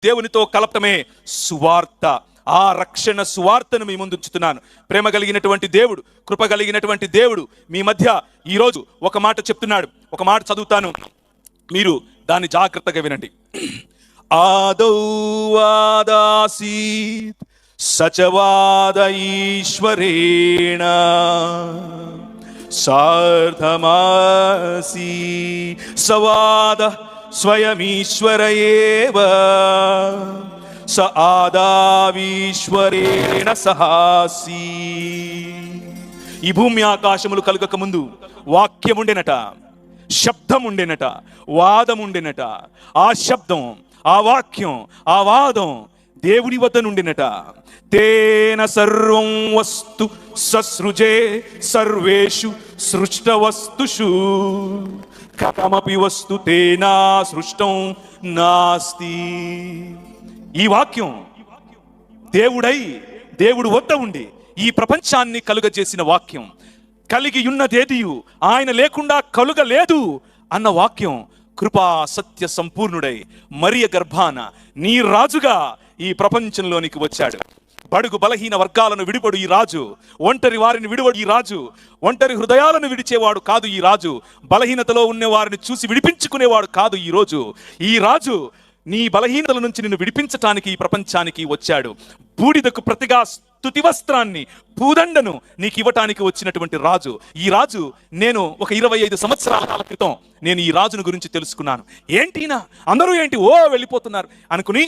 దేవునితో కలపటమే సువార్త. ఆ రక్షణ సువార్తను మీ ముందు ఉంచుతున్నాను. ప్రేమ కలిగినటువంటి దేవుడు, కృప కలిగినటువంటి దేవుడు మీ మధ్య ఈరోజు ఒక మాట చెప్తున్నాడు. ఒక మాట చదువుతాను, మీరు దాన్ని జాగ్రత్తగా వినండి. ఆదౌ ఆదాసీత్ సచవాద ఈశ్వరేణ సార్ధమాసి సవాద స్వయమీశ్వర ఏవ స ఆదావీశ్వరేణ సహాసి. ఈ భూమి ఆకాశములు కలుగక ముందు వాక్యం ఉండెనట, శబ్దం ఉండెనట, వాదం ఉండెనట. ఆ శబ్దం, ఆ వాక్యం, ఆ వాదం దేవుని వద్ద నుండినట. తేన సర్వం వస్తు ససృజే సర్వేషు సృష్ట వస్తుషు కథమపి వస్తు తేనా సృష్టం నాస్తి. ఈ వాక్యం దేవుడు వద్ద ఉండి ఈ ప్రపంచాన్ని కలుగజేసిన వాక్యం. కలిగి ఉన్నదేదియు ఆయన లేకుండా కలుగలేదు అన్న వాక్యం. కృపా సత్య సంపూర్ణుడై మరియ గర్భాన నీ రాజుగా ఈ ప్రపంచంలోనికి వచ్చాడు. బడుగు బలహీన వర్గాలను విడిపడు ఈ రాజు, ఒంటరి వారిని విడివడు ఈ రాజు, ఒంటరి హృదయాలను విడిచేవాడు కాదు ఈ రాజు, బలహీనతలో ఉన్న వారిని చూసి విడిపించుకునేవాడు కాదు ఈ రోజు. ఈ రాజు నీ బలహీనతల నుంచి నిన్ను విడిపించటానికి ఈ ప్రపంచానికి వచ్చాడు. బూడిదకు ప్రతిగా స్తుతి వస్త్రాన్ని, పూదండను నీకు ఇవ్వటానికి వచ్చినటువంటి రాజు. ఈ రాజు నేను ఒక 25 సంవత్సరాల క్రితం నేను ఈ రాజును గురించి తెలుసుకున్నాను. ఏంటినా అందరూ ఏంటి వెళ్ళిపోతున్నారు అనుకుని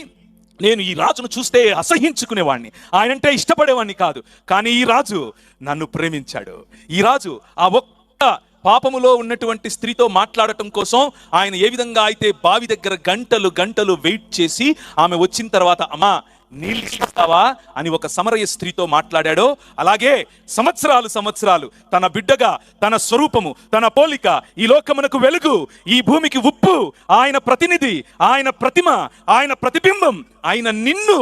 నేను ఈ రాజును చూస్తే అసహించుకునేవాడిని, ఆయనంటే ఇష్టపడేవాడిని కాదు. కానీ ఈ రాజు నన్ను ప్రేమించాడు. ఈ రాజు ఆ ఒక్క పాపములో ఉన్నటువంటి స్త్రీతో మాట్లాడటం కోసం ఆయన ఏ విధంగా అయితే బావి దగ్గర గంటలు గంటలు వెయిట్ చేసి ఆమె వచ్చిన తర్వాత అమ్మా నీళ్ళు ఇస్తావా అని ఒక సమరయ స్త్రీతో మాట్లాడాడో, అలాగే సంవత్సరాలు తన బిడ్డగా, తన స్వరూపము, తన పోలిక, ఈ లోకమునకు వెలుగు, ఈ భూమికి ఉప్పు, ఆయన ప్రతినిధి, ఆయన ప్రతిమ, ఆయన ప్రతిబింబం ఆయన నిన్ను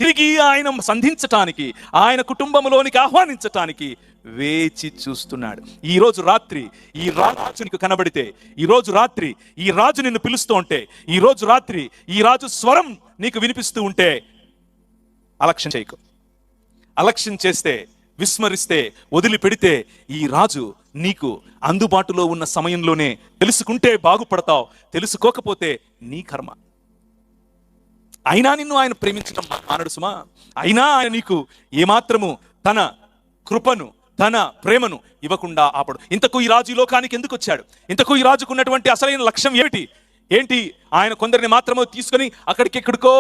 తిరిగి ఆయన సంధించటానికి, ఆయన కుటుంబంలోనికి ఆహ్వానించటానికి వేచి చూస్తున్నాడు. ఈ రోజు రాత్రి ఈ రాజు నీకు కనబడితే, ఈ రోజు రాత్రి ఈ రాజు నిన్ను పిలుస్తూ ఉంటే, ఈ రోజు రాత్రి ఈ రాజు స్వరం నీకు వినిపిస్తూ ఉంటే అలక్ష్యం చేయకు. అలక్ష్యం చేస్తే, విస్మరిస్తే, వదిలిపెడితే ఈ రాజు నీకు అందుబాటులో ఉన్న సమయంలోనే తెలుసుకుంటే బాగుపడతావు, తెలుసుకోకపోతే నీ కర్మ. అయినా నిన్ను ఆయన ప్రేమించడం మానడు సుమా. అయినా ఆయన నీకు ఏమాత్రము తన కృపను, తన ప్రేమను ఇవ్వకుండా ఆపడు. ఇంతకు ఈ రాజు ఈ లోకానికి ఎందుకు వచ్చాడు? ఇంతకు ఈ రాజుకున్నటువంటి అసలైన లక్ష్యం ఏంటి? ఆయన కొందరిని మాత్రమే తీసుకొని అక్కడికి ఎక్కడికో